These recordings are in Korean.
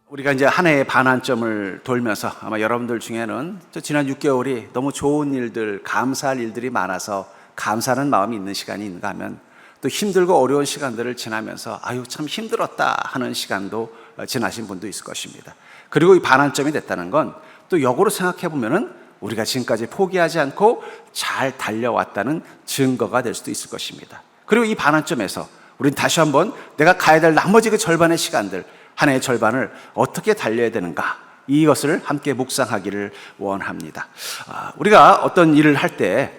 우리가 이제 한 해의 반환점을 돌면서 아마 여러분들 중에는 지난 6개월이 너무 좋은 일들, 감사할 일들이 많아서 감사하는 마음이 있는 시간이 있는가 하면 또 힘들고 어려운 시간들을 지나면서 아유 참 힘들었다 하는 시간도 지나신 분도 있을 것입니다. 그리고 이 반환점이 됐다는 건 또 역으로 생각해 보면은 우리가 지금까지 포기하지 않고 잘 달려왔다는 증거가 될 수도 있을 것입니다. 그리고 이 반환점에서 우리는 다시 한번 내가 가야 될 나머지 그 절반의 시간들, 한 해의 절반을 어떻게 달려야 되는가, 이것을 함께 묵상하기를 원합니다. 우리가 어떤 일을 할 때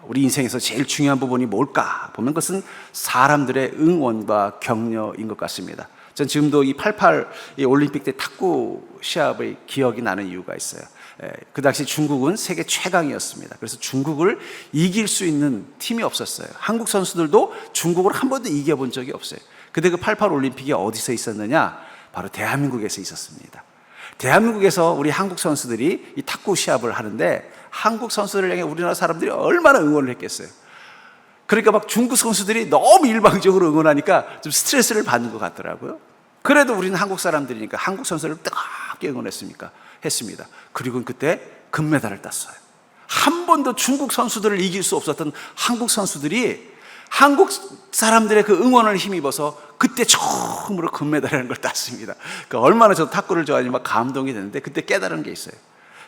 우리 인생에서 제일 중요한 부분이 뭘까 보면 그것은 사람들의 응원과 격려인 것 같습니다. 전 지금도 이 88 올림픽 때 탁구 시합의 기억이 나는 이유가 있어요. 그 당시 중국은 세계 최강이었습니다. 그래서 중국을 이길 수 있는 팀이 없었어요. 한국 선수들도 중국을 한 번도 이겨본 적이 없어요. 근데 그 88 올림픽이 어디서 있었느냐? 바로 대한민국에서 있었습니다. 대한민국에서 우리 한국 선수들이 이 탁구 시합을 하는데 한국 선수들을 향해 우리나라 사람들이 얼마나 응원을 했겠어요. 그러니까 막 중국 선수들이 너무 일방적으로 응원하니까 좀 스트레스를 받는 것 같더라고요. 그래도 우리는 한국 사람들이니까 한국 선수를 뜨겁게 했습니다. 그리고 그때 금메달을 땄어요. 한 번도 중국 선수들을 이길 수 없었던 한국 선수들이 한국 사람들의 그 응원을 힘입어서 그때 처음으로 금메달이라는 걸 땄습니다. 그러니까 얼마나 저 탁구를 좋아하니 막 감동이 되는데 그때 깨달은 게 있어요.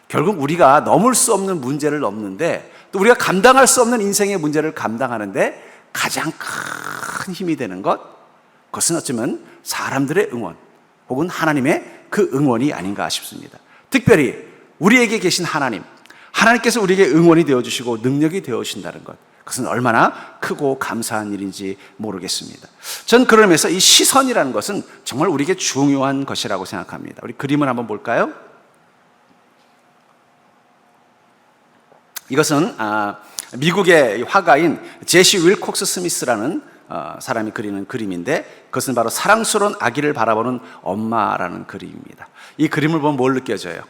결국 우리가 넘을 수 없는 문제를 넘는데 또 우리가 감당할 수 없는 인생의 문제를 감당하는데 가장 큰 힘이 되는 그것은 어쩌면 사람들의 응원 혹은 하나님의 그 응원이 아닌가 싶습니다. 특별히 우리에게 계신 하나님께서 우리에게 응원이 되어주시고 능력이 되어주신다는 것, 그것은 얼마나 크고 감사한 일인지 모르겠습니다. 전 그러면서 이 시선이라는 것은 정말 우리에게 중요한 것이라고 생각합니다. 우리 그림을 한번 볼까요? 이것은 미국의 화가인 제시 윌콕스 스미스라는 사람이 그리는 그림인데 그것은 바로 사랑스러운 아기를 바라보는 엄마라는 그림입니다. 이 그림을 보면 뭘 느껴져요?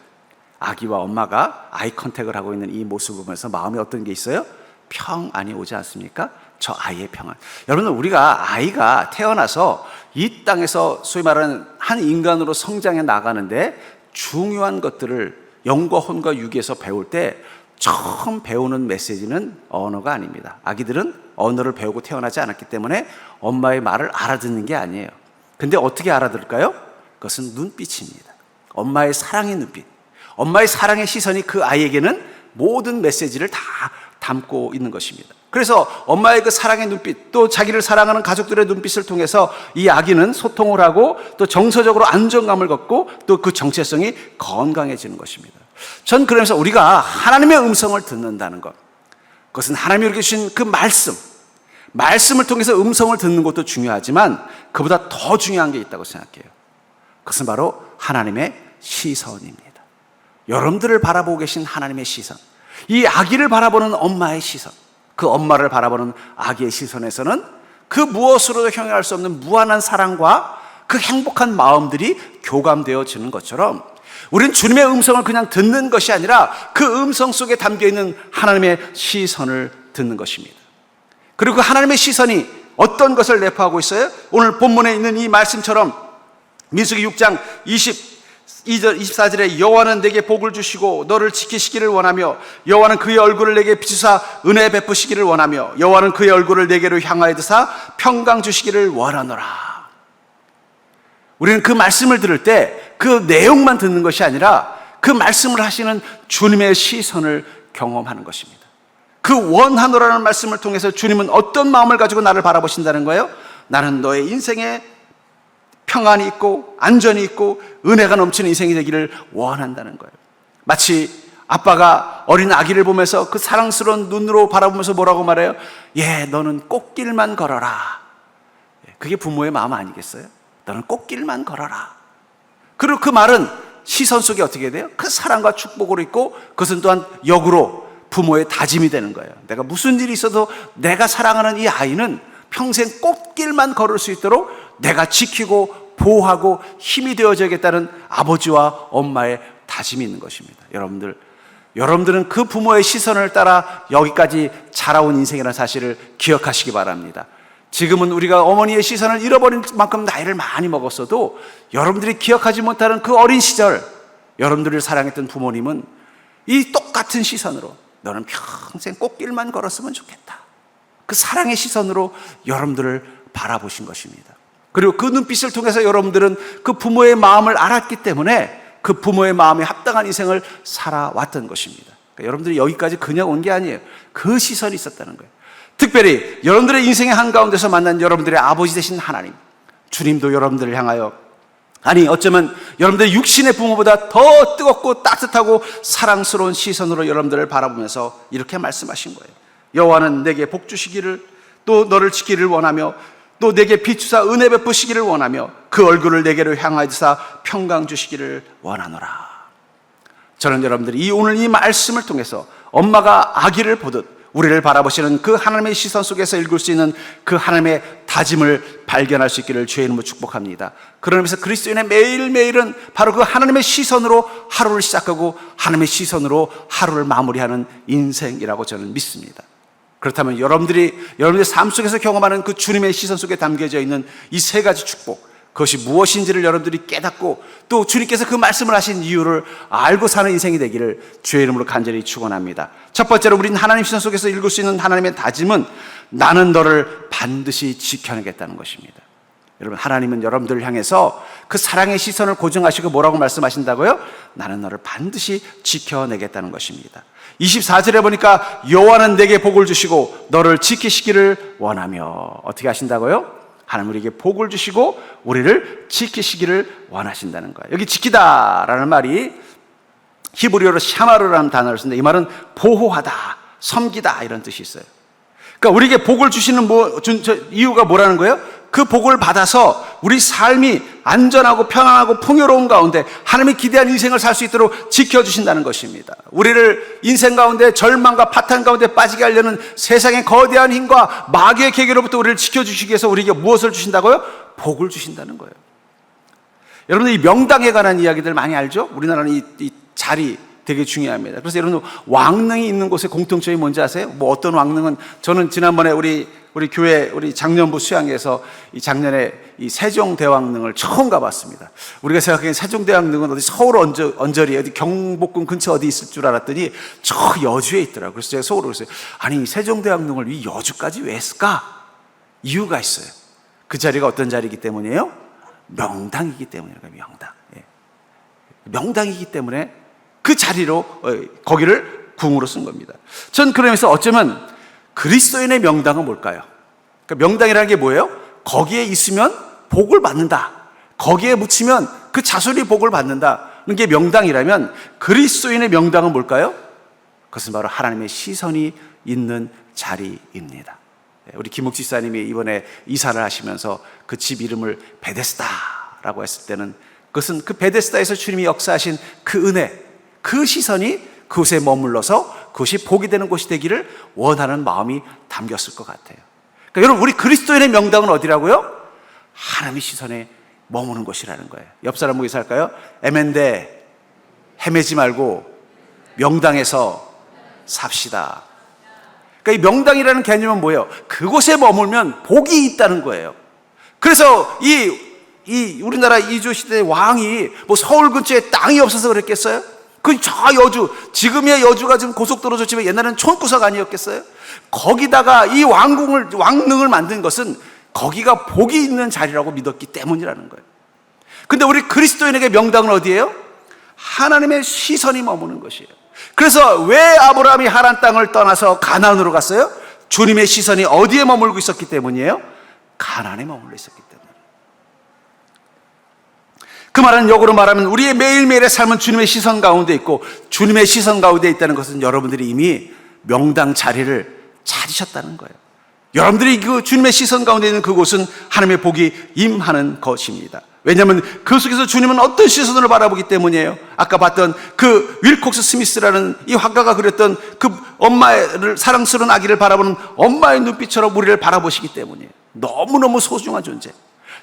아기와 엄마가 아이 컨택을 하고 있는 이 모습을 보면서 마음에 어떤 게 있어요? 평안이 오지 않습니까? 저 아이의 평안. 여러분, 우리가 아이가 태어나서 이 땅에서 소위 말하는 한 인간으로 성장해 나가는데 중요한 것들을 영과 혼과 육에서 배울 때 처음 배우는 메시지는 언어가 아닙니다. 아기들은 언어를 배우고 태어나지 않았기 때문에 엄마의 말을 알아듣는 게 아니에요. 근데 어떻게 알아들을까요? 그것은 눈빛입니다. 엄마의 사랑의 눈빛, 엄마의 사랑의 시선이 그 아이에게는 모든 메시지를 다 담고 있는 것입니다. 그래서 엄마의 그 사랑의 눈빛, 또 자기를 사랑하는 가족들의 눈빛을 통해서 이 아기는 소통을 하고 또 정서적으로 안정감을 갖고 또 그 정체성이 건강해지는 것입니다. 전 그러면서 우리가 하나님의 음성을 듣는다는 것, 그것은 하나님이 우리에게 주신 그 말씀을 통해서 음성을 듣는 것도 중요하지만 그보다 더 중요한 게 있다고 생각해요. 그것은 바로 하나님의 시선입니다. 여러분들을 바라보고 계신 하나님의 시선, 이 아기를 바라보는 엄마의 시선, 그 엄마를 바라보는 아기의 시선에서는 그 무엇으로도 형용할 수 없는 무한한 사랑과 그 행복한 마음들이 교감되어지는 것처럼 우리는 주님의 음성을 그냥 듣는 것이 아니라 그 음성 속에 담겨있는 하나님의 시선을 듣는 것입니다. 그리고 그 하나님의 시선이 어떤 것을 내포하고 있어요? 오늘 본문에 있는 이 말씀처럼 민수기 6장 22절 24절에 여호와는 내게 복을 주시고 너를 지키시기를 원하며 여호와는 그의 얼굴을 내게 비추사 은혜 베푸시기를 원하며 여호와는 그의 얼굴을 내게로 향하여 드사 평강 주시기를 원하노라. 우리는 그 말씀을 들을 때 그 내용만 듣는 것이 아니라 그 말씀을 하시는 주님의 시선을 경험하는 것입니다. 그 원하노라는 말씀을 통해서 주님은 어떤 마음을 가지고 나를 바라보신다는 거예요? 나는 너의 인생에 평안이 있고 안전이 있고 은혜가 넘치는 인생이 되기를 원한다는 거예요. 마치 아빠가 어린 아기를 보면서 그 사랑스러운 눈으로 바라보면서 뭐라고 말해요? 너는 꽃길만 걸어라. 그게 부모의 마음 아니겠어요? 너는 꽃길만 걸어라. 그리고 그 말은 시선 속에 어떻게 돼요? 그 사랑과 축복으로 있고 그것은 또한 역으로 부모의 다짐이 되는 거예요. 내가 무슨 일이 있어도 내가 사랑하는 이 아이는 평생 꽃길만 걸을 수 있도록 내가 지키고 보호하고 힘이 되어줘야겠다는 아버지와 엄마의 다짐이 있는 것입니다. 여러분들은 그 부모의 시선을 따라 여기까지 자라온 인생이라는 사실을 기억하시기 바랍니다. 지금은 우리가 어머니의 시선을 잃어버린 만큼 나이를 많이 먹었어도 여러분들이 기억하지 못하는 그 어린 시절, 여러분들을 사랑했던 부모님은 이 똑같은 시선으로 너는 평생 꽃길만 걸었으면 좋겠다, 그 사랑의 시선으로 여러분들을 바라보신 것입니다. 그리고 그 눈빛을 통해서 여러분들은 그 부모의 마음을 알았기 때문에 그 부모의 마음에 합당한 인생을 살아왔던 것입니다. 그러니까 여러분들이 여기까지 그냥 온 게 아니에요. 그 시선이 있었다는 거예요. 특별히 여러분들의 인생의 한가운데서 만난 여러분들의 아버지 되신 하나님, 주님도 여러분들을 향하여, 아니 어쩌면 여러분들의 육신의 부모보다 더 뜨겁고 따뜻하고 사랑스러운 시선으로 여러분들을 바라보면서 이렇게 말씀하신 거예요. 여호와는 내게 복 주시기를, 또 너를 지키기를 원하며, 또 내게 비추사 은혜 베푸시기를 원하며, 그 얼굴을 내게로 향하여사 평강 주시기를 원하노라. 저는 여러분들이 오늘 이 말씀을 통해서 엄마가 아기를 보듯 우리를 바라보시는 그 하나님의 시선 속에서 읽을 수 있는 그 하나님의 다짐을 발견할 수 있기를 주의 이름으로 축복합니다. 그런 의미에서 그리스도인의 매일매일은 바로 그 하나님의 시선으로 하루를 시작하고 하나님의 시선으로 하루를 마무리하는 인생이라고 저는 믿습니다. 그렇다면 여러분들의 삶 속에서 경험하는 그 주님의 시선 속에 담겨져 있는 이 세 가지 축복, 그것이 무엇인지를 여러분들이 깨닫고 또 주님께서 그 말씀을 하신 이유를 알고 사는 인생이 되기를 주의 이름으로 간절히 축원합니다. 첫 번째로 우리는 하나님 시선 속에서 읽을 수 있는 하나님의 다짐은 나는 너를 반드시 지켜내겠다는 것입니다. 여러분, 하나님은 여러분들을 향해서 그 사랑의 시선을 고정하시고 뭐라고 말씀하신다고요? 나는 너를 반드시 지켜내겠다는 것입니다. 24절에 보니까 여호와는 내게 복을 주시고 너를 지키시기를 원하며, 어떻게 하신다고요? 하나님 우리에게 복을 주시고 우리를 지키시기를 원하신다는 거예요. 여기 지키다라는 말이 히브리어로 샤마르라는 단어를 쓰는데 이 말은 보호하다, 섬기다 이런 뜻이 있어요. 그러니까 우리에게 복을 주시는 이유가 뭐라는 거예요? 그 복을 받아서 우리 삶이 안전하고 편안하고 풍요로운 가운데 하나님이 기대한 인생을 살 수 있도록 지켜주신다는 것입니다. 우리를 인생 가운데 절망과 파탄 가운데 빠지게 하려는 세상의 거대한 힘과 마귀의 계계로부터 우리를 지켜주시기 위해서 우리에게 무엇을 주신다고요? 복을 주신다는 거예요. 여러분들 이 명당에 관한 이야기들 많이 알죠? 우리나라는 이 자리 되게 중요합니다. 그래서 여러분 왕릉이 있는 곳의 공통점이 뭔지 아세요? 뭐 어떤 왕릉은, 저는 지난번에 우리 교회 우리 작년부 수양에서 이 작년에 이 세종대왕릉을 처음 가봤습니다. 우리가 생각하기엔 세종대왕릉은 어디 서울 언저리 어디 경복궁 근처 어디 있을 줄 알았더니 저 여주에 있더라고요. 그래서 제가 속으로 그랬어요. 아니 세종대왕릉을 이 여주까지 왜 했을까? 이유가 있어요. 그 자리가 어떤 자리이기 때문이에요? 명당이기 때문이에요. 명당. 예. 명당이기 때문에 그 자리로 거기를 궁으로 쓴 겁니다. 전 그러면서 어쩌면 그리스도인의 명당은 뭘까요? 그러니까 명당이라는 게 뭐예요? 거기에 있으면 복을 받는다, 거기에 묻히면 그 자손이 복을 받는다는 게 명당이라면 그리스도인의 명당은 뭘까요? 그것은 바로 하나님의 시선이 있는 자리입니다. 우리 김욱 집사님이 이번에 이사를 하시면서 그 집 이름을 베데스다라고 했을 때는 그것은 그 베데스다에서 주님이 역사하신 그 은혜, 그 시선이 그곳에 머물러서 그것이 복이 되는 곳이 되기를 원하는 마음이 담겼을 것 같아요. 그러니까 여러분, 우리 그리스도인의 명당은 어디라고요? 하나님의 시선에 머무는 곳이라는 거예요. 옆 사람 보기 살까요? 애맨데 헤매지 말고 명당에서 삽시다. 그러니까 이 명당이라는 개념은 뭐예요? 그곳에 머물면 복이 있다는 거예요. 그래서 이 우리나라 이주시대 왕이 뭐 서울 근처에 땅이 없어서 그랬겠어요? 그 저 여주, 지금의 여주가 지금 고속도로 좋지만 옛날에는 촌구석 아니었겠어요? 거기다가 이 왕릉을 만든 것은 거기가 복이 있는 자리라고 믿었기 때문이라는 거예요. 근데 우리 그리스도인에게 명당은 어디예요? 하나님의 시선이 머무는 것이에요. 그래서 왜 아브라함이 하란 땅을 떠나서 가나안으로 갔어요? 주님의 시선이 어디에 머물고 있었기 때문이에요? 가나안에 머물러 있었기 때문에. 그 말은 역으로 말하면 우리의 매일매일의 삶은 주님의 시선 가운데 있고, 주님의 시선 가운데 있다는 것은 여러분들이 이미 명당 자리를 찾으셨다는 거예요. 여러분들이 그 주님의 시선 가운데 있는 그곳은 하나님의 복이 임하는 것입니다. 왜냐하면 그 속에서 주님은 어떤 시선으로 바라보기 때문이에요. 아까 봤던 그 윌콕스 스미스라는 이 화가가 그렸던 그 엄마를, 사랑스러운 아기를 바라보는 엄마의 눈빛처럼 우리를 바라보시기 때문이에요. 너무너무 소중한 존재,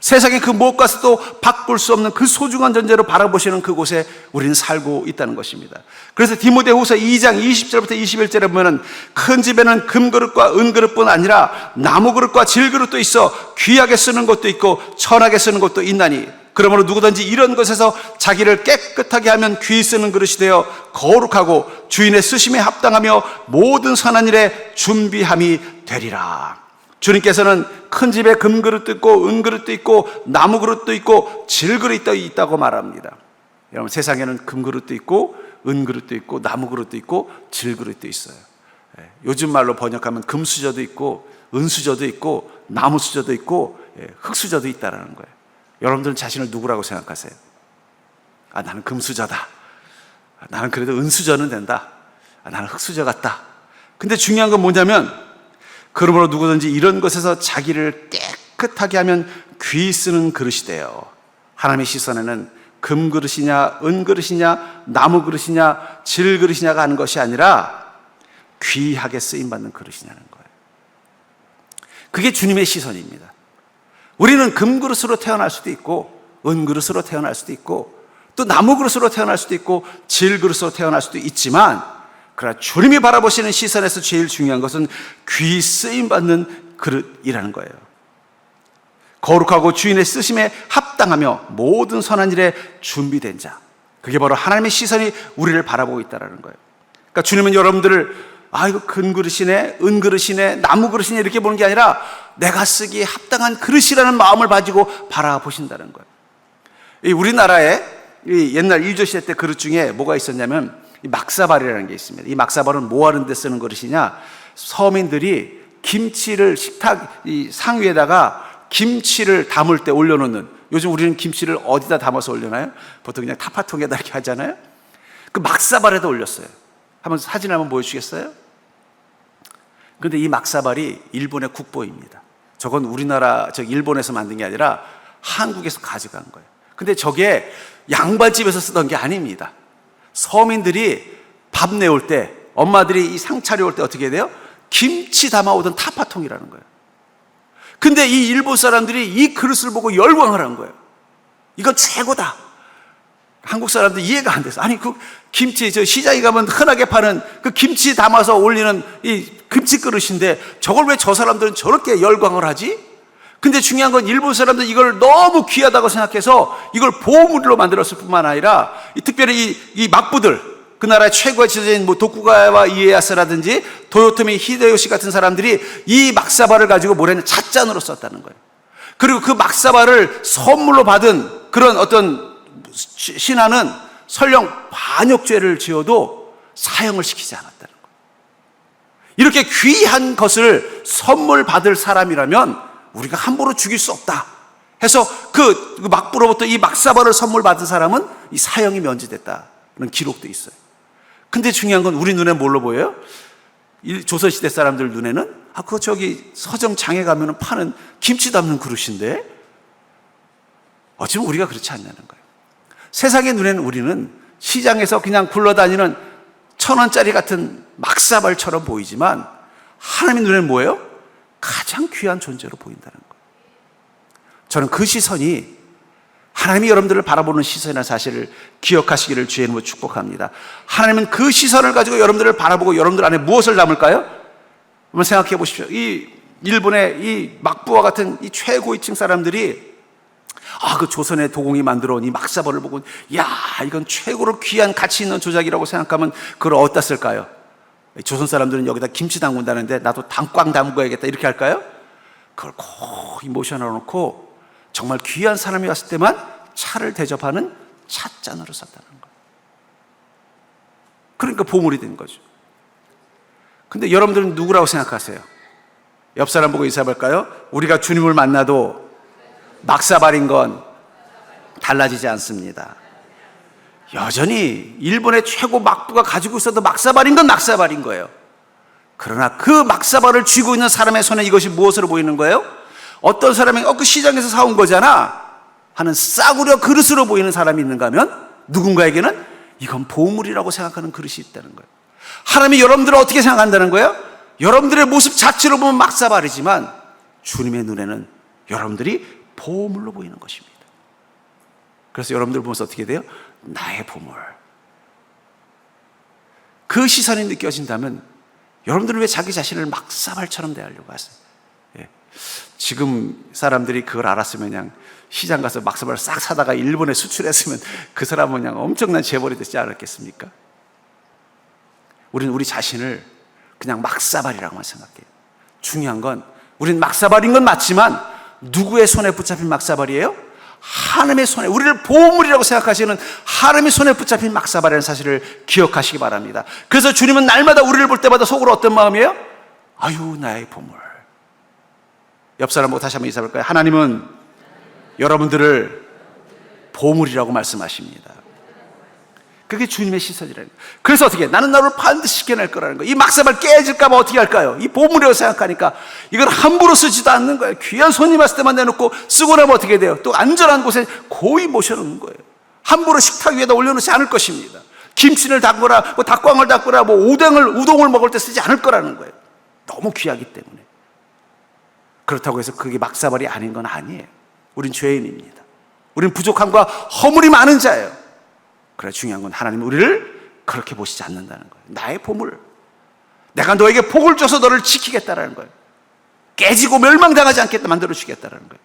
세상의 그 무엇과도 바꿀 수 없는 그 소중한 존재로 바라보시는 그곳에 우리는 살고 있다는 것입니다. 그래서 디모데후서 2장 20절부터 21절에 보면은 큰 집에는 금그릇과 은그릇뿐 아니라 나무그릇과 질그릇도 있어 귀하게 쓰는 것도 있고 천하게 쓰는 것도 있나니 그러므로 누구든지 이런 것에서 자기를 깨끗하게 하면 귀히 쓰는 그릇이 되어 거룩하고 주인의 쓰심에 합당하며 모든 선한 일에 준비함이 되리라. 주님께서는 큰 집에 금그릇도 있고 은그릇도 있고 나무그릇도 있고 질그릇도 있다고 말합니다. 여러분, 세상에는 금그릇도 있고 은그릇도 있고 나무그릇도 있고 질그릇도 있어요. 요즘 말로 번역하면 금수저도 있고 은수저도 있고 나무수저도 있고 흙수저도 있다는 거예요. 여러분들은 자신을 누구라고 생각하세요? 나는 금수저다. 나는 그래도 은수저는 된다. 나는 흙수저 같다. 근데 중요한 건 뭐냐면 그러므로 누구든지 이런 것에서 자기를 깨끗하게 하면 귀히 쓰는 그릇이 돼요. 하나님의 시선에는 금그릇이냐 은그릇이냐 나무그릇이냐 질그릇이냐가 하는 것이 아니라 귀하게 쓰임받는 그릇이냐는 거예요. 그게 주님의 시선입니다. 우리는 금그릇으로 태어날 수도 있고 은그릇으로 태어날 수도 있고 또 나무그릇으로 태어날 수도 있고 질그릇으로 태어날 수도 있지만 그러나 주님이 바라보시는 시선에서 제일 중요한 것은 귀히 쓰임받는 그릇이라는 거예요. 거룩하고 주인의 쓰심에 합당하며 모든 선한 일에 준비된 자, 그게 바로 하나님의 시선이 우리를 바라보고 있다는 거예요. 그러니까 주님은 여러분들을 이거 금그릇이네 은그릇이네 나무그릇이네 이렇게 보는 게 아니라 내가 쓰기에 합당한 그릇이라는 마음을 가지고 바라보신다는 거예요. 우리나라에 옛날 일조시대 때 그릇 중에 뭐가 있었냐면 이 막사발이라는 게 있습니다. 이 막사발은 뭐 하는 데 쓰는 그릇이냐? 서민들이 김치를 식탁 이 상 위에다가 김치를 담을 때 올려놓는, 요즘 우리는 김치를 어디다 담아서 올려놔요? 보통 그냥 타파통에다 이렇게 하잖아요. 그 막사발에다 올렸어요. 한번 사진 한번 보여주시겠어요? 그런데 이 막사발이 일본의 국보입니다. 저건 일본에서 만든 게 아니라 한국에서 가져간 거예요. 근데 저게 양반집에서 쓰던 게 아닙니다. 서민들이 밥 내올 때, 엄마들이 이 상 차려올 때 어떻게 해야 돼요? 김치 담아오던 타파통이라는 거예요. 근데 이 일본 사람들이 이 그릇을 보고 열광을 한 거예요. 이건 최고다. 한국 사람들 이해가 안 돼서, 아니 그 김치 저 시장에 가면 흔하게 파는 그 김치 담아서 올리는 이 김치 그릇인데 저걸 왜 저 사람들은 저렇게 열광을 하지? 근데 중요한 건 일본 사람들은 이걸 너무 귀하다고 생각해서 이걸 보물로 만들었을 뿐만 아니라 특별히 이 막부들, 그 나라의 최고의 지도자인 도쿠가와 이에야스라든지 도요토미 히데요시 같은 사람들이 이 막사발을 가지고 뭐라는 찻잔으로 썼다는 거예요. 그리고 그 막사발을 선물로 받은 그런 어떤 신하는 설령 반역죄를 지어도 사형을 시키지 않았다는 거예요. 이렇게 귀한 것을 선물 받을 사람이라면 우리가 함부로 죽일 수 없다 해서 그 막부로부터 이 막사발을 선물 받은 사람은 이 사형이 면제됐다는 기록도 있어요. 근데 중요한 건 우리 눈에 뭘로 보여요? 조선시대 사람들 눈에는 그거 저기 서점장에 가면 파는 김치 담는 그릇인데 어쩌면 우리가 그렇지 않냐는 거예요. 세상의 눈에는 우리는 시장에서 그냥 굴러다니는 1,000원짜리 같은 막사발처럼 보이지만 하나님의 눈에는 뭐예요? 가장 귀한 존재로 보인다는 거예요. 저는 그 시선이 하나님이 여러분들을 바라보는 시선이라는 사실을 기억하시기를 주의 이름으로 축복합니다. 하나님은 그 시선을 가지고 여러분들을 바라보고 여러분들 안에 무엇을 담을까요? 한번 생각해 보십시오. 이 일본의 이 막부와 같은 이 최고위층 사람들이 그 조선의 도공이 만들어 온 이 막사발을 보고 이건 최고로 귀한 가치 있는 조작이라고 생각하면 그걸 어디다 쓸까요? 조선 사람들은 여기다 김치 담근다는데 나도 닭광 담궈야겠다 이렇게 할까요? 그걸 꼭 모셔놔 놓고 정말 귀한 사람이 왔을 때만 차를 대접하는 찻잔으로 썼다는 거예요. 그러니까 보물이 된 거죠. 근데 여러분들은 누구라고 생각하세요? 옆 사람 보고 인사해볼까요? 우리가 주님을 만나도 막사발인 건 달라지지 않습니다. 여전히 일본의 최고 막부가 가지고 있어도 막사발인 건 막사발인 거예요. 그러나 그 막사발을 쥐고 있는 사람의 손에 이것이 무엇으로 보이는 거예요? 어떤 사람이 그 시장에서 사온 거잖아 하는 싸구려 그릇으로 보이는 사람이 있는가 하면 누군가에게는 이건 보물이라고 생각하는 그릇이 있다는 거예요. 하나님이 여러분들을 어떻게 생각한다는 거예요? 여러분들의 모습 자체로 보면 막사발이지만 주님의 눈에는 여러분들이 보물로 보이는 것입니다. 그래서 여러분들 보면서 어떻게 돼요? 나의 보물. 그 시선이 느껴진다면 여러분들은 왜 자기 자신을 막사발처럼 대하려고 하세요? 예. 지금 사람들이 그걸 알았으면 그냥 시장 가서 막사발 싹 사다가 일본에 수출했으면 그 사람은 그냥 엄청난 재벌이 되지 않았겠습니까? 우리는 우리 자신을 그냥 막사발이라고만 생각해요. 중요한 건 우리는 막사발인 건 맞지만 누구의 손에 붙잡힌 막사발이에요? 하나님의 손에, 우리를 보물이라고 생각하시는 하나님의 손에 붙잡힌 막사발이라는 사실을 기억하시기 바랍니다. 그래서 주님은 날마다 우리를 볼 때마다 속으로 어떤 마음이에요? 아유, 나의 보물. 옆 사람 보고 다시 한번 인사해볼까요? 하나님은 여러분들을 보물이라고 말씀하십니다. 그게 주님의 시선이라는 거예요. 그래서 어떻게, 나는 나를 반드시 지켜낼 거라는 거예요. 이 막사발 깨질까봐 어떻게 할까요? 이 보물이라고 생각하니까 이걸 함부로 쓰지도 않는 거예요. 귀한 손님 왔을 때만 내놓고 쓰고 나면 어떻게 돼요? 또 안전한 곳에 고이 모셔놓는 거예요. 함부로 식탁 위에다 올려놓지 않을 것입니다. 김치를 담거나 뭐 닭광을 담거나 뭐 우동을 먹을 때 쓰지 않을 거라는 거예요. 너무 귀하기 때문에. 그렇다고 해서 그게 막사발이 아닌 건 아니에요. 우린 죄인입니다. 우린 부족함과 허물이 많은 자예요. 그래, 중요한 건 하나님은 우리를 그렇게 보시지 않는다는 거예요. 나의 보물. 내가 너에게 복을 줘서 너를 지키겠다라는 거예요. 깨지고 멸망당하지 않겠다 만들어 주겠다라는 거예요.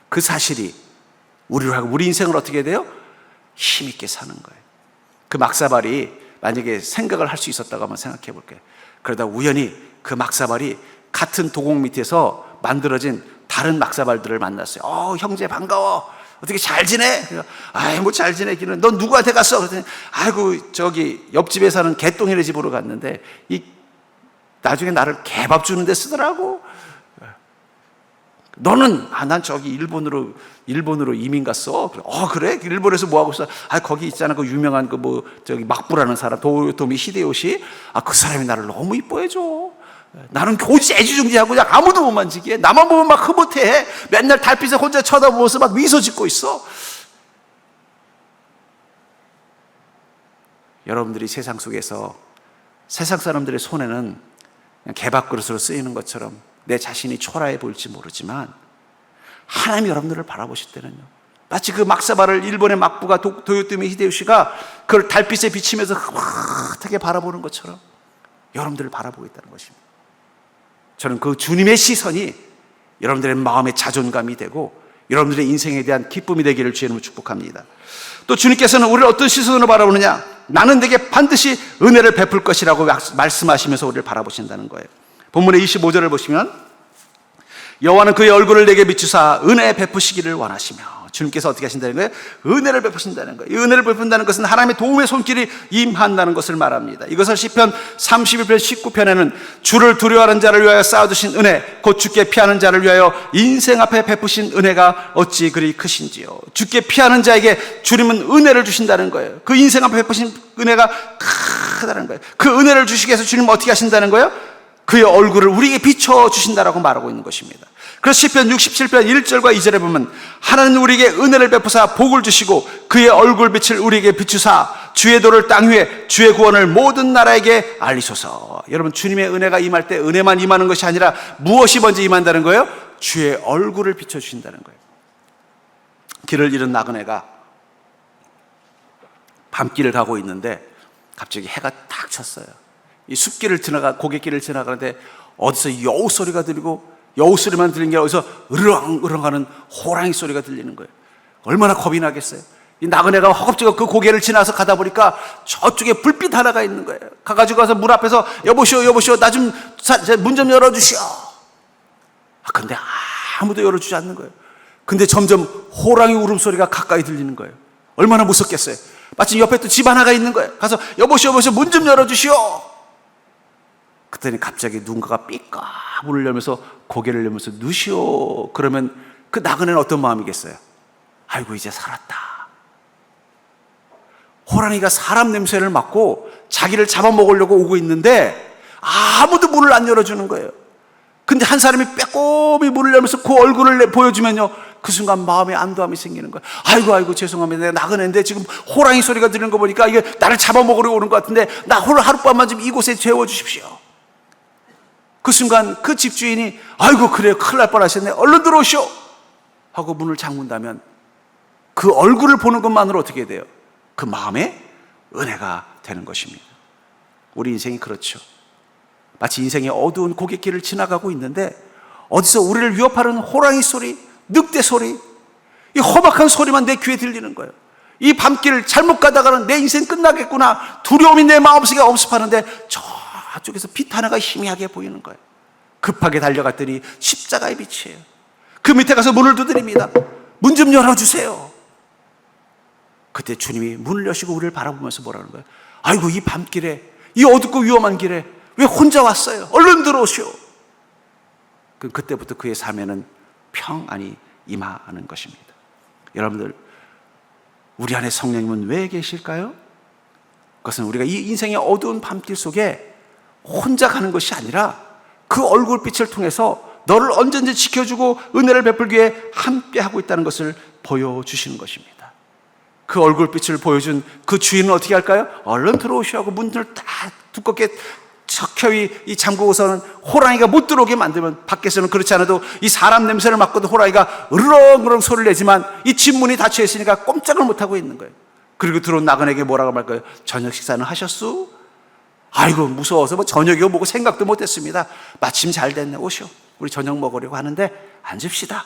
그 사실이 우리로 하고 우리 인생을 어떻게 돼요? 힘있게 사는 거예요. 그 막사발이 만약에 생각을 할 수 있었다고 한번 생각해 볼게요. 그러다 우연히 그 막사발이 같은 도곡 밑에서 만들어진 다른 막사발들을 만났어요. 형제 반가워. 어떻게 잘 지내? 아이, 뭐 잘 지내기는. 넌 누구한테 갔어? 그랬더니, 아이고, 저기 옆집에 사는 개똥이네 집으로 갔는데 나중에 나를 개밥 주는 데 쓰더라고. 너는? 난 저기 일본으로 이민 갔어. 그래? 일본에서 뭐 하고 있어? 거기 있잖아. 그 유명한 저기 막부라는 사람, 도요토미 히데요시. 그 사람이 나를 너무 이뻐해줘. 나는 오직 애지중지하고 그냥 아무도 못 만지게 해. 나만 보면 막 흐뭇해. 맨날 달빛에 혼자 쳐다보면서 막 미소 짓고 있어. 여러분들이 세상 속에서 세상 사람들의 손에는 그냥 개밥그릇으로 쓰이는 것처럼 내 자신이 초라해 보일지 모르지만 하나님이 여러분들을 바라보실 때는요, 마치 그 막사발을 일본의 막부가 도요토미 히데요시가 그걸 달빛에 비치면서 흐뭇하게 바라보는 것처럼 여러분들을 바라보고 있다는 것입니다. 저는 그 주님의 시선이 여러분들의 마음의 자존감이 되고 여러분들의 인생에 대한 기쁨이 되기를 주의 이름으로 축복합니다. 또 주님께서는 우리를 어떤 시선으로 바라보느냐? 나는 내게 반드시 은혜를 베풀 것이라고 말씀하시면서 우리를 바라보신다는 거예요. 본문의 25절을 보시면 여호와는 그의 얼굴을 내게 비추사 은혜 베푸시기를 원하시며, 주님께서 어떻게 하신다는 거예요? 은혜를 베푸신다는 거예요. 이 은혜를 베푼다는 것은 하나님의 도움의 손길이 임한다는 것을 말합니다. 이것을 시편 31편 19편에는 주를 두려워하는 자를 위하여 쌓아두신 은혜, 곧 주께 피하는 자를 위하여 인생 앞에 베푸신 은혜가 어찌 그리 크신지요. 주께 피하는 자에게 주님은 은혜를 주신다는 거예요. 그 인생 앞에 베푸신 은혜가 크다는 거예요. 그 은혜를 주시기 위해서 주님은 어떻게 하신다는 거예요? 그의 얼굴을 우리에게 비춰주신다라고 말하고 있는 것입니다. 그래서 시편 67편 1절과 2절에 보면 하나님은 우리에게 은혜를 베푸사 복을 주시고 그의 얼굴빛을 우리에게 비추사 주의 도를 땅 위에 주의 구원을 모든 나라에게 알리소서. 여러분, 주님의 은혜가 임할 때 은혜만 임하는 것이 아니라 무엇이 먼저 임한다는 거예요? 주의 얼굴을 비춰주신다는 거예요. 길을 잃은 나그네가 밤길을 가고 있는데 갑자기 해가 딱 쳤어요. 이 숲길을 고갯길을 지나가는데 어디서 여우 소리가 들리고, 여우 소리만 들리는 게 어디서 으르렁 하는 호랑이 소리가 들리는 거예요. 얼마나 겁이 나겠어요. 이 나그네가 허겁지겁 그 고개를 지나서 가다 보니까 저쪽에 불빛 하나가 있는 거예요. 가가지고 가서 문 앞에서 여보시오 나 좀 문 좀 열어주시오. 근데 아무도 열어주지 않는 거예요. 근데 점점 호랑이 울음소리가 가까이 들리는 거예요. 얼마나 무섭겠어요. 마침 옆에 또 집 하나가 있는 거예요. 가서 여보시오 문 좀 열어주시오. 그랬더니 갑자기 누군가가 삐까 문을 열면서 고개를 열면서 누시오. 그러면 그 나그네는 어떤 마음이겠어요? 아이고, 이제 살았다. 호랑이가 사람 냄새를 맡고 자기를 잡아먹으려고 오고 있는데 아무도 문을 안 열어주는 거예요. 근데 한 사람이 빼꼼히 문을 열면서 그 얼굴을 보여주면요, 그 순간 마음에 안도함이 생기는 거예요. 아이고 죄송합니다. 내가 나그네인데 지금 호랑이 소리가 들리는 거 보니까 이게 나를 잡아먹으려고 오는 것 같은데 나 오늘 하룻밤만 좀 이곳에 재워주십시오. 그 순간 그 집주인이 아이고 그래요, 큰일 날 뻔하셨네, 얼른 들어오시오. 하고 문을 잠근다면 그 얼굴을 보는 것만으로 어떻게 돼요? 그 마음에 은혜가 되는 것입니다. 우리 인생이 그렇죠. 마치 인생의 어두운 고갯길을 지나가고 있는데 어디서 우리를 위협하는 호랑이 소리, 늑대 소리, 이 험악한 소리만 내 귀에 들리는 거예요. 이 밤길 잘못 가다가는 내 인생 끝나겠구나 두려움이 내 마음속에 엄습하는데 저쪽에서 빛 하나가 희미하게 보이는 거예요. 급하게 달려갔더니 십자가의 빛이에요. 그 밑에 가서 문을 두드립니다. 문 좀 열어주세요. 그때 주님이 문을 여시고 우리를 바라보면서 뭐라는 거예요? 아이고, 이 밤길에, 이 어둡고 위험한 길에 왜 혼자 왔어요? 얼른 들어오시오. 그때부터 그의 삶에는 평안이 임하는 것입니다. 여러분들, 우리 안에 성령님은 왜 계실까요? 그것은 우리가 이 인생의 어두운 밤길 속에 혼자 가는 것이 아니라 그 얼굴빛을 통해서 너를 언제든지 지켜주고 은혜를 베풀기 위해 함께하고 있다는 것을 보여주시는 것입니다. 그 얼굴빛을 보여준 그 주인은 어떻게 할까요? 얼른 들어오시라고 문을 딱 두껍게 척혀이 잠그고서는 호랑이가 못 들어오게 만들면, 밖에서는 그렇지 않아도 이 사람 냄새를 맡고도 호랑이가 으르렁으르렁 소리를 내지만 이 집 문이 닫혀 있으니까 꼼짝을 못하고 있는 거예요. 그리고 들어온 나그네에게 뭐라고 말까요? 저녁 식사는 하셨수? 아이고, 무서워서 뭐 저녁이고 뭐고 생각도 못했습니다. 마침 잘 됐네, 오시오. 우리 저녁 먹으려고 하는데 앉읍시다.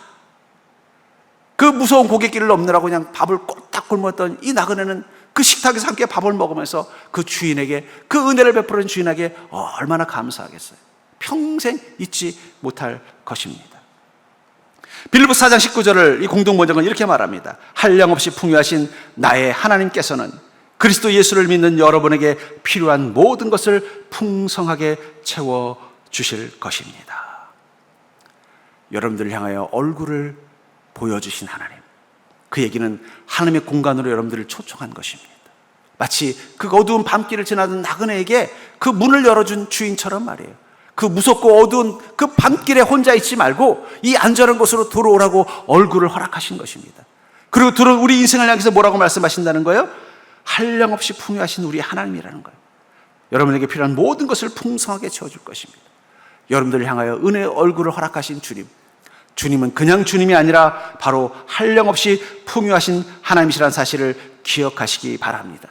그 무서운 고갯길을 넘느라고 그냥 밥을 꼴딱 굶었던 이 나그네는 그 식탁에서 함께 밥을 먹으면서 그 주인에게, 그 은혜를 베푸는 주인에게 얼마나 감사하겠어요. 평생 잊지 못할 것입니다. 빌립보서 4장 19절을 이 공동번역은 이렇게 말합니다. 한량없이 풍요하신 나의 하나님께서는 그리스도 예수를 믿는 여러분에게 필요한 모든 것을 풍성하게 채워주실 것입니다. 여러분들을 향하여 얼굴을 보여주신 하나님, 그 얘기는 하나님의 공간으로 여러분들을 초청한 것입니다. 마치 그 어두운 밤길을 지나던 나그네에게 그 문을 열어준 주인처럼 말이에요. 그 무섭고 어두운 그 밤길에 혼자 있지 말고 이 안전한 곳으로 들어오라고 얼굴을 허락하신 것입니다. 그리고 들어온 우리 인생을 향해서 뭐라고 말씀하신다는 거예요? 한량없이 풍요하신 우리 하나님이라는 거예요. 여러분에게 필요한 모든 것을 풍성하게 채워줄 것입니다. 여러분들을 향하여 은혜의 얼굴을 허락하신 주님, 주님은 그냥 주님이 아니라 바로 한량없이 풍요하신 하나님이시라는 사실을 기억하시기 바랍니다.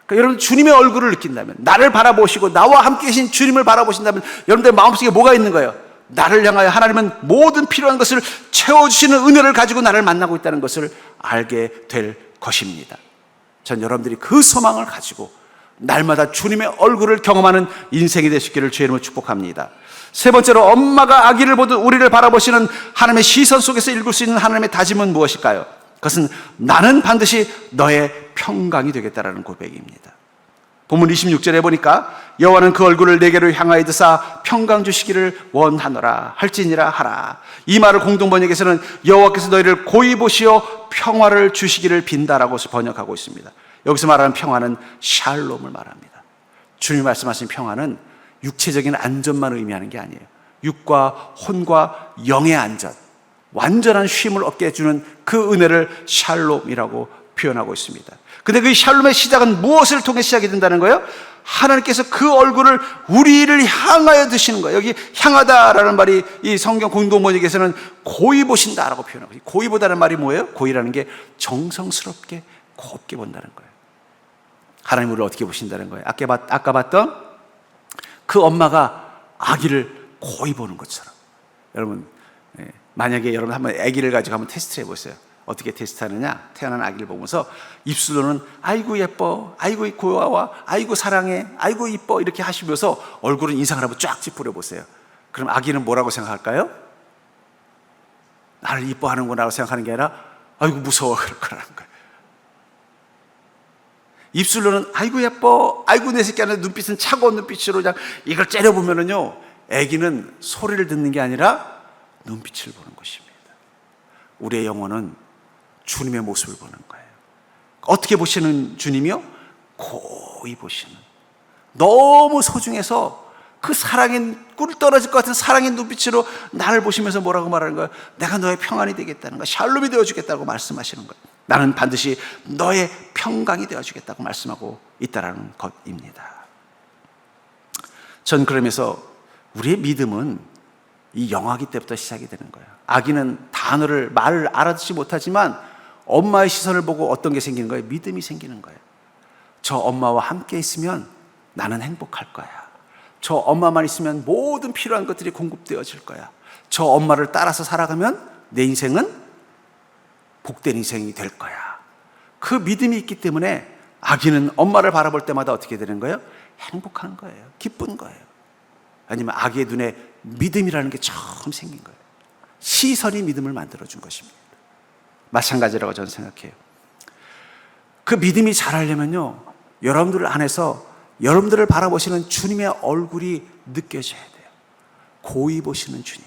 그러니까 여러분, 주님의 얼굴을 느낀다면, 나를 바라보시고 나와 함께 계신 주님을 바라보신다면 여러분들 마음속에 뭐가 있는 거예요? 나를 향하여 하나님은 모든 필요한 것을 채워주시는 은혜를 가지고 나를 만나고 있다는 것을 알게 될 것입니다. 전 여러분들이 그 소망을 가지고 날마다 주님의 얼굴을 경험하는 인생이 되시기를 주의 이름으로 축복합니다. 세 번째로, 엄마가 아기를 보듯 우리를 바라보시는 하나님의 시선 속에서 읽을 수 있는 하나님의 다짐은 무엇일까요? 그것은 나는 반드시 너의 평강이 되겠다라는 고백입니다. 본문 26절에 보니까 여호와는 그 얼굴을 내게로 향하여 드사 평강 주시기를 원하노라 할지니라 하라. 이 말을 공동번역에서는 여호와께서 너희를 고이 보시어 평화를 주시기를 빈다라고 번역하고 있습니다. 여기서 말하는 평화는 샬롬을 말합니다. 주님 말씀하신 평화는 육체적인 안전만 의미하는 게 아니에요. 육과 혼과 영의 안전, 완전한 쉼을 얻게 해주는 그 은혜를 샬롬이라고 표현하고 있습니다. 근데 그 샬롬의 시작은 무엇을 통해 시작이 된다는 거예요? 하나님께서 그 얼굴을 우리를 향하여 드시는 거예요. 여기 향하다라는 말이 이 성경 공동번역에서는 고이 보신다라고 표현하고, 고이 보다는 말이 뭐예요? 고이라는 게 정성스럽게 곱게 본다는 거예요. 하나님 우리를 어떻게 보신다는 거예요? 아까 봤던 그 엄마가 아기를 고이 보는 것처럼. 여러분, 만약에 여러분 한번 아기를 가지고 한번 테스트해 보세요. 어떻게 테스트하느냐? 태어난 아기를 보면서 입술로는 아이고 예뻐, 아이고 고마워, 아이고 사랑해, 아이고 이뻐 이렇게 하시면서 얼굴은 인상을 한번 쫙 찌푸려 보세요. 그럼 아기는 뭐라고 생각할까요? 나를 이뻐하는구나라고 생각하는 게 아니라 아이고 무서워 그럴 거라는 거예요. 입술로는 아이고 예뻐, 아이고 내 새끼 하는 눈빛은 차가운 눈빛으로 그냥 이걸 째려보면은요, 아기는 소리를 듣는 게 아니라 눈빛을 보는 것입니다. 우리의 영혼은 주님의 모습을 보는 거예요. 어떻게 보시는 주님이요? 고이 보시는, 너무 소중해서 그 사랑의 꿀 떨어질 것 같은 사랑의 눈빛으로 나를 보시면서 뭐라고 말하는 거예요? 내가 너의 평안이 되겠다는 거야, 샬롬이 되어주겠다고 말씀하시는 거예요. 나는 반드시 너의 평강이 되어주겠다고 말씀하고 있다는 것입니다. 전 그러면서 우리의 믿음은 이 영아기 때부터 시작이 되는 거예요. 아기는 다 단어를, 말을 알아듣지 못하지만 엄마의 시선을 보고 어떤 게 생기는 거예요? 믿음이 생기는 거예요. 저 엄마와 함께 있으면 나는 행복할 거야. 저 엄마만 있으면 모든 필요한 것들이 공급되어질 거야. 저 엄마를 따라서 살아가면 내 인생은 복된 인생이 될 거야. 그 믿음이 있기 때문에 아기는 엄마를 바라볼 때마다 어떻게 되는 거예요? 행복한 거예요. 기쁜 거예요. 아니면 아기의 눈에 믿음이라는 게 처음 생긴 거예요. 시선이 믿음을 만들어준 것입니다. 마찬가지라고 저는 생각해요. 그 믿음이 자라려면요, 여러분들 안에서 여러분들을 바라보시는 주님의 얼굴이 느껴져야 돼요. 고이 보시는 주님.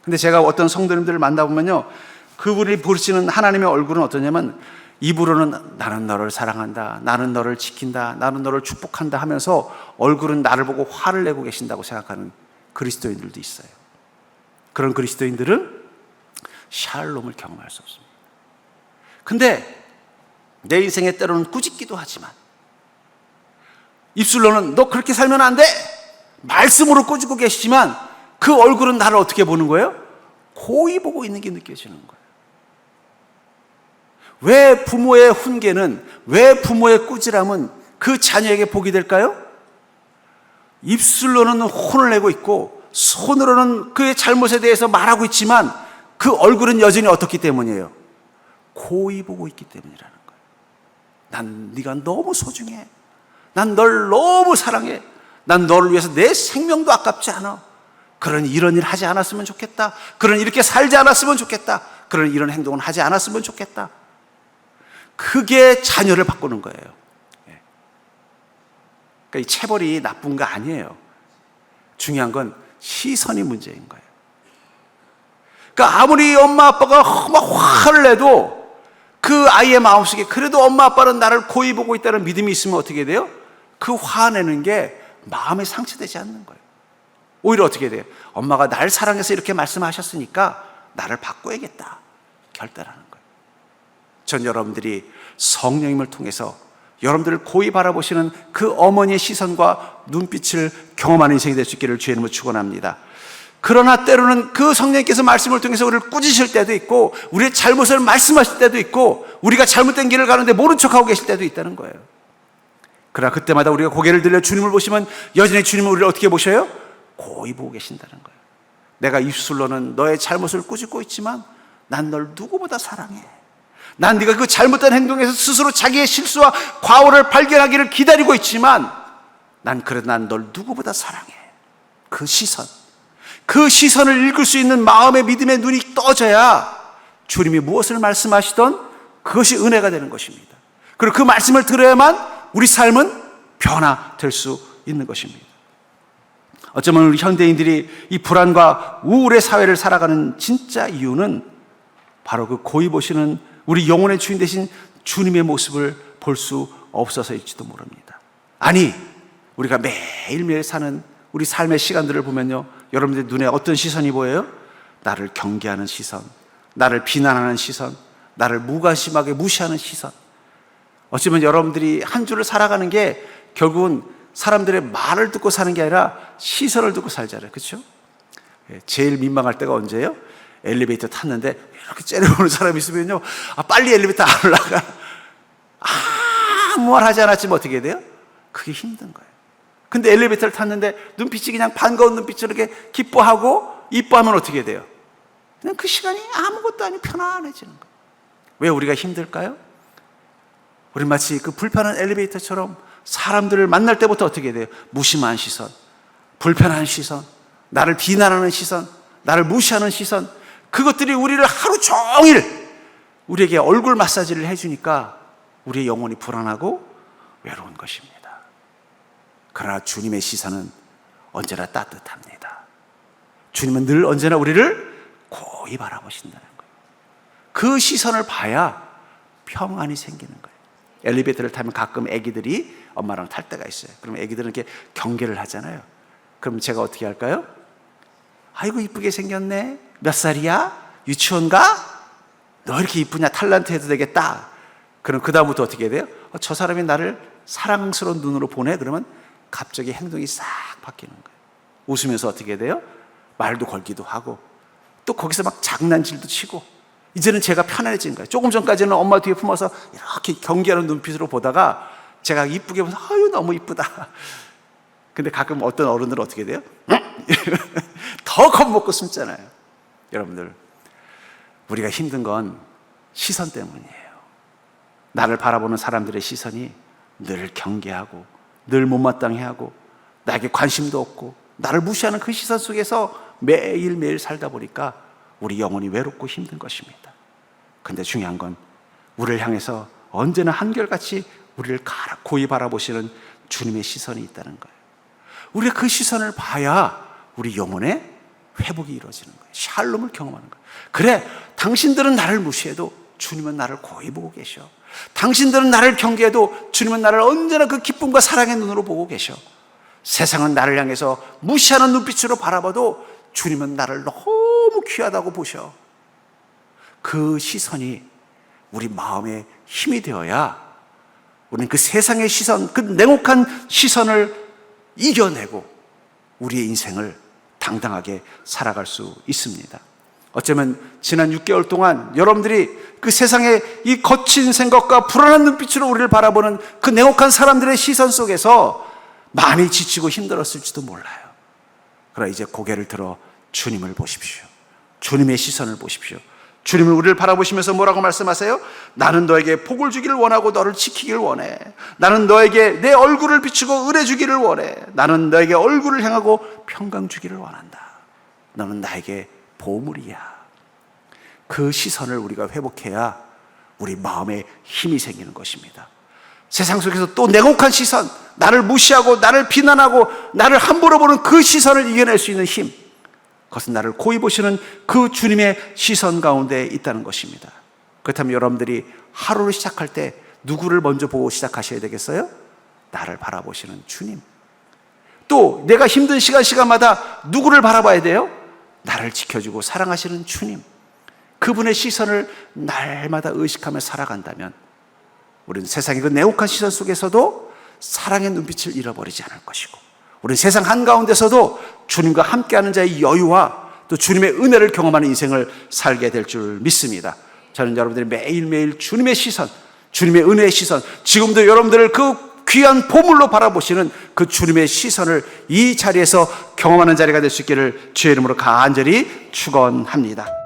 근데 제가 어떤 성도님들을 만나보면요, 그분이 보시는 하나님의 얼굴은 어떠냐면, 입으로는 나는 너를 사랑한다, 나는 너를 지킨다, 나는 너를 축복한다 하면서 얼굴은 나를 보고 화를 내고 계신다고 생각하는 그리스도인들도 있어요. 그런 그리스도인들은 샬롬을 경험할 수 없습니다. 근데 내 인생에 때로는 꾸짖기도 하지만 입술로는 너 그렇게 살면 안 돼! 말씀으로 꾸짖고 계시지만 그 얼굴은 나를 어떻게 보는 거예요? 고이 보고 있는 게 느껴지는 거예요. 왜 부모의 훈계는, 왜 부모의 꾸지람은 그 자녀에게 복이 될까요? 입술로는 혼을 내고 있고 손으로는 그의 잘못에 대해서 말하고 있지만 그 얼굴은 여전히 어떻기 때문이에요? 고이 보고 있기 때문이라는 거예요. 난 네가 너무 소중해. 난 널 너무 사랑해. 난 너를 위해서 내 생명도 아깝지 않아. 그런 이런 일 하지 않았으면 좋겠다. 그런 이렇게 살지 않았으면 좋겠다. 그런 이런 행동은 하지 않았으면 좋겠다. 그게 자녀를 바꾸는 거예요. 그러니까 이 체벌이 나쁜 거 아니에요. 중요한 건 시선이 문제인 거예요. 그러니까 아무리 엄마 아빠가 막 화를 내도 그 아이의 마음속에 그래도 엄마 아빠는 나를 고이 보고 있다는 믿음이 있으면 어떻게 돼요? 그 화내는 게 마음에 상처되지 않는 거예요. 오히려 어떻게 돼요? 엄마가 날 사랑해서 이렇게 말씀하셨으니까 나를 바꿔야겠다 결단하는 거예요. 전 여러분들이 성령님을 통해서 여러분들을 고이 바라보시는 그 어머니의 시선과 눈빛을 경험하는 인생이 될 수 있기를 주의 이름으로 축원합니다. 그러나 때로는 그 성령님께서 말씀을 통해서 우리를 꾸짖으실 때도 있고 우리의 잘못을 말씀하실 때도 있고 우리가 잘못된 길을 가는데 모른 척하고 계실 때도 있다는 거예요. 그러나 그때마다 우리가 고개를 들려 주님을 보시면 여전히 주님은 우리를 어떻게 보셔요? 고이 보고 계신다는 거예요. 내가 입술로는 너의 잘못을 꾸짖고 있지만 난 널 누구보다 사랑해. 난 네가 그 잘못된 행동에서 스스로 자기의 실수와 과오를 발견하기를 기다리고 있지만 난 널 누구보다 사랑해. 그 시선, 그 시선을 읽을 수 있는 마음의 믿음의 눈이 떠져야 주님이 무엇을 말씀하시던 그것이 은혜가 되는 것입니다. 그리고 그 말씀을 들어야만 우리 삶은 변화될 수 있는 것입니다. 어쩌면 우리 현대인들이 이 불안과 우울의 사회를 살아가는 진짜 이유는 바로 그 고이 보시는 우리 영혼의 주인 되신 주님의 모습을 볼 수 없어서일지도 모릅니다. 아니, 우리가 매일매일 사는 우리 삶의 시간들을 보면요, 여러분들 눈에 어떤 시선이 보여요? 나를 경계하는 시선, 나를 비난하는 시선, 나를 무관심하게 무시하는 시선. 어쩌면 여러분들이 한 주를 살아가는 게 결국은 사람들의 말을 듣고 사는 게 아니라 시선을 듣고 살잖아요. 그렇죠? 제일 민망할 때가 언제예요? 엘리베이터 탔는데 이렇게 째려보는 사람이 있으면요, 빨리 엘리베이터 안 올라가. 아무 말 하지 않았지만 어떻게 돼요? 그게 힘든 거예요. 근데 엘리베이터를 탔는데 눈빛이 그냥 반가운 눈빛으로 이렇게 기뻐하고 이뻐하면 어떻게 돼요? 그냥 그 시간이 아무것도 아니고 편안해지는 거예요. 왜 우리가 힘들까요? 우리 마치 그 불편한 엘리베이터처럼 사람들을 만날 때부터 어떻게 돼요? 무심한 시선, 불편한 시선, 나를 비난하는 시선, 나를 무시하는 시선, 그것들이 우리를 하루 종일 우리에게 얼굴 마사지를 해주니까 우리의 영혼이 불안하고 외로운 것입니다. 그러나 주님의 시선은 언제나 따뜻합니다. 주님은 늘 언제나 우리를 고이 바라보신다는 거예요. 그 시선을 봐야 평안이 생기는 거예요. 엘리베이터를 타면 가끔 애기들이 엄마랑 탈 때가 있어요. 그럼 애기들은 이렇게 경계를 하잖아요. 그럼 제가 어떻게 할까요? 아이고 이쁘게 생겼네. 몇 살이야? 유치원 가? 너 이렇게 이쁘냐? 탤런트 해도 되겠다. 그럼 그 다음부터 어떻게 돼요? 저 사람이 나를 사랑스러운 눈으로 보내? 그러면 갑자기 행동이 싹 바뀌는 거예요. 웃으면서 어떻게 돼요? 말도 걸기도 하고 또 거기서 막 장난질도 치고, 이제는 제가 편안해진 거예요. 조금 전까지는 엄마 뒤에 품어서 이렇게 경계하는 눈빛으로 보다가 제가 이쁘게 보면서 아유 너무 이쁘다. 근데 가끔 어떤 어른들은 어떻게 돼요? 더 겁먹고 숨잖아요. 여러분들, 우리가 힘든 건 시선 때문이에요. 나를 바라보는 사람들의 시선이 늘 경계하고 늘 못마땅해하고 나에게 관심도 없고 나를 무시하는 그 시선 속에서 매일매일 살다 보니까 우리 영혼이 외롭고 힘든 것입니다. 근데 중요한 건 우리를 향해서 언제나 한결같이 우리를 고이 바라보시는 주님의 시선이 있다는 거예요. 우리가 그 시선을 봐야 우리 영혼의 회복이 이루어지는 거예요. 샬롬을 경험하는 거예요. 그래, 당신들은 나를 무시해도 주님은 나를 고이 보고 계셔. 당신들은 나를 경계해도 주님은 나를 언제나 그 기쁨과 사랑의 눈으로 보고 계셔. 세상은 나를 향해서 무시하는 눈빛으로 바라봐도 주님은 나를 너무 귀하다고 보셔. 그 시선이 우리 마음의 힘이 되어야 우리는 그 세상의 시선, 그 냉혹한 시선을 이겨내고 우리의 인생을 당당하게 살아갈 수 있습니다. 어쩌면 지난 6개월 동안 여러분들이 그 세상의 이 거친 생각과 불안한 눈빛으로 우리를 바라보는 그 냉혹한 사람들의 시선 속에서 많이 지치고 힘들었을지도 몰라요. 그러나 이제 고개를 들어 주님을 보십시오. 주님의 시선을 보십시오. 주님은 우리를 바라보시면서 뭐라고 말씀하세요? 나는 너에게 복을 주기를 원하고 너를 지키기를 원해. 나는 너에게 내 얼굴을 비추고 은혜 주기를 원해. 나는 너에게 얼굴을 향하고 평강 주기를 원한다. 너는 나에게 보물이야. 그 시선을 우리가 회복해야 우리 마음에 힘이 생기는 것입니다. 세상 속에서 또 냉혹한 시선, 나를 무시하고 나를 비난하고 나를 함부로 보는 그 시선을 이겨낼 수 있는 힘, 그것은 나를 고이 보시는 그 주님의 시선 가운데 있다는 것입니다. 그렇다면 여러분들이 하루를 시작할 때 누구를 먼저 보고 시작하셔야 되겠어요? 나를 바라보시는 주님. 또 내가 힘든 시간마다 누구를 바라봐야 돼요? 나를 지켜주고 사랑하시는 주님. 그분의 시선을 날마다 의식하며 살아간다면 우리는 세상의 그 냉혹한 시선 속에서도 사랑의 눈빛을 잃어버리지 않을 것이고, 우리는 세상 한가운데서도 주님과 함께하는 자의 여유와 또 주님의 은혜를 경험하는 인생을 살게 될 줄 믿습니다. 저는 여러분들이 매일매일 주님의 시선, 주님의 은혜의 시선, 지금도 여러분들을 그 귀한 보물로 바라보시는 그 주님의 시선을 이 자리에서 경험하는 자리가 될 수 있기를 주의 이름으로 간절히 축원합니다.